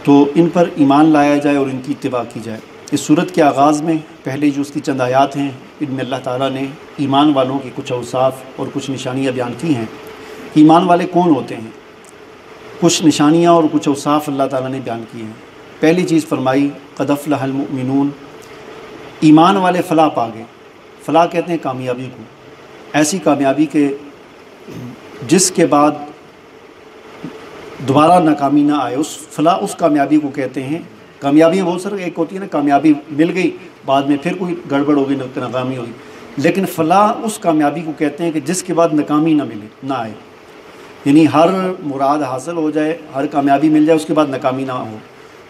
تو ان پر ایمان لایا جائے اور ان کی اتباع کی جائے۔ اس صورت کے آغاز میں پہلے جو اس کی چند آیات ہیں ان میں اللہ تعالیٰ نے ایمان والوں کی کچھ اوصاف اور کچھ نشانیاں بیان کی ہیں۔ ایمان والے کون ہوتے ہیں؟ کچھ نشانیاں اور کچھ اوصاف اللہ تعالیٰ نے بیان کیے ہیں۔ پہلی چیز فرمائی قد افلح المؤمنون، ایمان والے فلاح پا گئے۔ فلاح کہتے ہیں کامیابی کو، ایسی کامیابی کہ جس کے بعد دوبارہ ناکامی نہ آئے، اس فلاح اس کامیابی کو کہتے ہیں۔ کامیابیاں بہت سارے ایک ہوتی ہے نا، کامیابی مل گئی بعد میں پھر کوئی گڑبڑ ہو گئی، ناکامی ہوگی، لیکن فلاح اس کامیابی کو کہتے ہیں کہ جس کے بعد ناکامی نہ آئے، یعنی ہر مراد حاصل ہو جائے، ہر کامیابی مل جائے، اس کے بعد ناکامی نہ ہو۔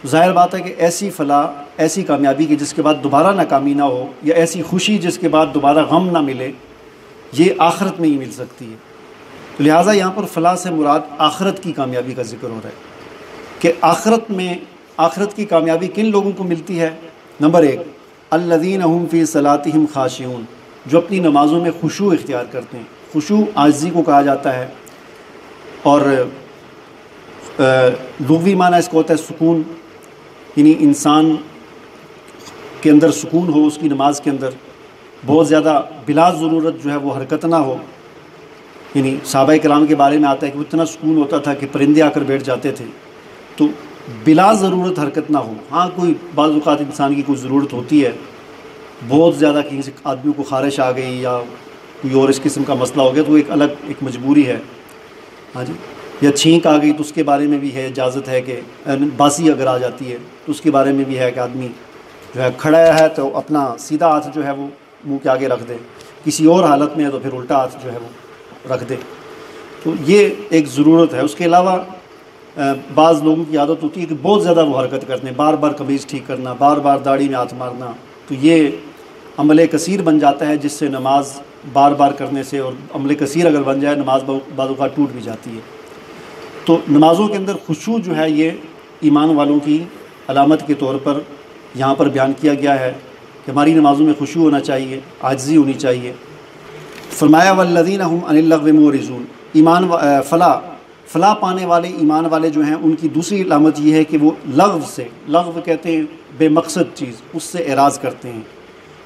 ظاہر بات ہے کہ ایسی فلاح، ایسی کامیابی کی جس کے بعد دوبارہ ناکامی نہ ہو، یا ایسی خوشی جس کے بعد دوبارہ غم نہ ملے، یہ آخرت میں ہی مل سکتی ہے۔ تو لہٰذا یہاں پر فلاح سے مراد آخرت کی کامیابی کا ذکر ہو رہا ہے کہ آخرت میں، آخرت کی کامیابی کن لوگوں کو ملتی ہے؟ نمبر 1 الذین هم فی صلاتہم خاشعون، جو اپنی نمازوں میں خشوع اختیار کرتے ہیں۔ خشوع عاجزی کو کہا جاتا ہے، اور لغوی معنی اس کو ہوتا ہے سکون، یعنی انسان کے اندر سکون ہو، اس کی نماز کے اندر بہت زیادہ بلا ضرورت جو ہے وہ حرکت نہ ہو۔ یعنی صحابہ کرام کے بارے میں آتا ہے کہ وہ اتنا سکون ہوتا تھا کہ پرندے آ کر بیٹھ جاتے تھے، تو بلا ضرورت حرکت نہ ہو۔ ہاں کوئی بعض اوقات انسان کی کوئی ضرورت ہوتی ہے، بہت زیادہ کسی آدمی کو خارش آ گئی یا کوئی اور اس قسم کا مسئلہ ہو گیا، تو ایک الگ ایک مجبوری ہے، ہاں جی، یا چھینک آ گئی تو اس کے بارے میں بھی ہے اجازت ہے کہ باسی اگر آ جاتی ہے تو اس کے بارے میں بھی ہے کہ آدمی جو ہے کھڑا ہے تو اپنا سیدھا ہاتھ جو ہے وہ منہ کے آگے رکھ دے، کسی اور حالت میں ہے تو پھر الٹا ہاتھ جو ہے وہ رکھ دے۔ تو یہ ایک ضرورت ہے۔ اس کے علاوہ بعض لوگوں کی عادت ہوتی ہے کہ بہت زیادہ وہ حرکت کرتے ہیں، بار بار قمیض ٹھیک کرنا، بار بار داڑھی میں ہاتھ مارنا، تو یہ عمل کثیر بن جاتا ہے، جس سے نماز بار بار کرنے سے، اور عمل کثیر اگر بن جائے نماز بعض اوقات ٹوٹ بھی جاتی ہے۔ تو نمازوں کے اندر خشوع جو ہے یہ ایمان والوں کی علامت کے طور پر یہاں پر بیان کیا گیا ہے کہ ہماری نمازوں میں خشوع ہونا چاہیے، عاجزی ہونی چاہیے۔ فرمایا والذین هم عن اللغو معرضون، ایمان فلاح پانے والے ایمان والے جو ہیں ان کی دوسری علامت یہ ہے کہ وہ لغو سے، لغو کہتے ہیں بے مقصد چیز، اس سے اعراض کرتے ہیں۔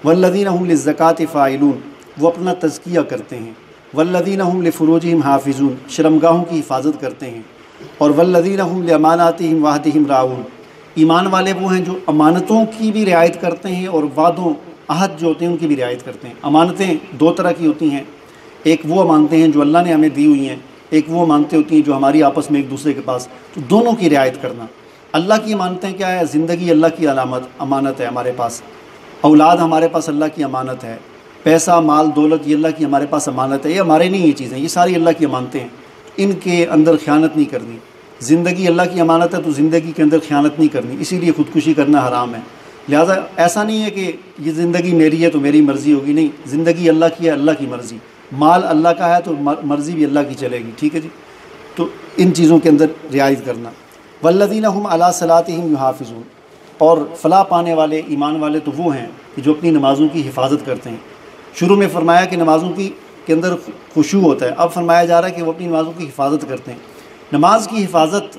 والذین هم للزکاة فاعلون، وہ اپنا تزکیہ کرتے ہیں۔ والذین هم لفروجہم حافظون، شرمگاہوں کی حفاظت کرتے ہیں۔ اور والذین هم لاماناتہم وعہدہم راعون، ایمان والے وہ ہیں جو امانتوں کی بھی رعایت کرتے ہیں اور وعدوں، عہد جو ہوتے ہیں ان کی بھی رعایت کرتے ہیں۔ امانتیں دو طرح کی ہوتی ہیں، ایک وہ امانتیں ہیں جو اللہ نے ہمیں دی ہوئی ہیں، ایک وہ امانتیں ہوتی ہیں جو ہماری آپس میں ایک دوسرے کے پاس، تو دونوں کی رعایت کرنا۔ اللہ کی امانتیں کیا ہے؟ زندگی اللہ کی امانت ہے ہمارے پاس، اولاد ہمارے پاس اللہ کی امانت ہے، پیسہ مال دولت یہ اللہ کی ہمارے پاس امانت ہے، یہ ہمارے نہیں، یہ چیزیں یہ ساری اللہ کی امانتیں ہیں، ان کے اندر خیانت نہیں کرنی۔ زندگی اللہ کی امانت ہے تو زندگی کے اندر خیانت نہیں کرنی، اسی لیے خودکشی کرنا حرام ہے۔ لہٰذا ایسا نہیں ہے کہ یہ زندگی میری ہے تو میری مرضی ہوگی، نہیں، زندگی اللہ کی ہے، اللہ کی مرضی، مال اللہ کا ہے تو مرضی بھی اللہ کی چلے گی، ٹھیک ہے جی۔ تو ان چیزوں کے اندر رعایت کرنا۔ والذین هم علی صلاتہم یحافظون، اور فلاح پانے والے ایمان والے تو وہ ہیں کہ جو اپنی نمازوں کی حفاظت کرتے ہیں۔ شروع میں فرمایا کہ نمازوں کے اندر خشوع ہوتا ہے، اب فرمایا جا رہا ہے کہ وہ اپنی نمازوں کی حفاظت کرتے ہیں۔ نماز کی حفاظت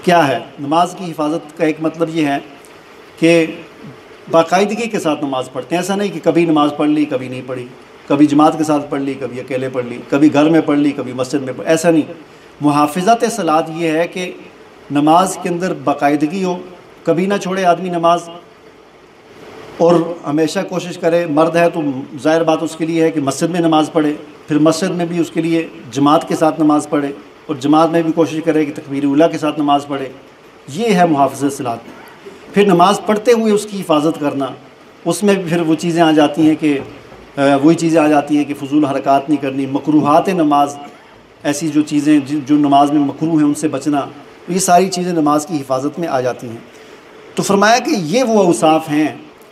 کیا ہے؟ نماز کی حفاظت کا ایک مطلب یہ ہے کہ باقاعدگی کے ساتھ نماز پڑھتے ہیں، ایسا نہیں کہ کبھی نماز پڑھ لی کبھی نہیں پڑھی، کبھی جماعت کے ساتھ پڑھ لی کبھی اکیلے پڑھ لی، کبھی گھر میں پڑھ لی کبھی مسجد میں پڑھ، ایسا نہیں۔ محافظت صلاۃ یہ ہے کہ نماز کے اندر باقاعدگی ہو، کبھی نہ چھوڑے آدمی نماز، اور ہمیشہ کوشش کرے، مرد ہے تو ظاہر بات اس کے لیے ہے کہ مسجد میں نماز پڑھے، پھر مسجد میں بھی اس کے لیے جماعت کے ساتھ نماز پڑھے، اور جماعت میں بھی کوشش کرے کہ تکبیر اولیٰ کے ساتھ نماز پڑھے، یہ ہے محافظت صلاۃ۔ پھر نماز پڑھتے ہوئے اس کی حفاظت کرنا، اس میں پھر وہ چیزیں آ جاتی ہیں کہ وہی چیزیں آ جاتی ہیں کہ فضول حرکات نہیں کرنی، مکروہات نماز، ایسی جو چیزیں جو نماز میں مکروہ ہیں ان سے بچنا، یہ ساری چیزیں نماز کی حفاظت میں آ جاتی ہیں۔ تو فرمایا کہ یہ وہ اوصاف ہیں،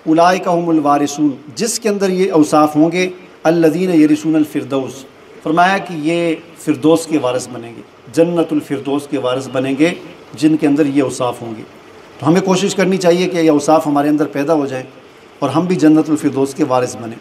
اولئک هم الوارثون، جس کے اندر یہ اوصاف ہوں گے، الذین یرثون الفردوس، فرمایا کہ یہ فردوس کے وارث بنیں گے، جنت الفردوس کے وارث بنیں گے جن کے اندر یہ اوصاف ہوں گے۔ تو ہمیں کوشش کرنی چاہیے کہ یہ اوصاف ہمارے اندر پیدا ہو جائیں اور ہم بھی جنت الفردوس کے وارث بنیں۔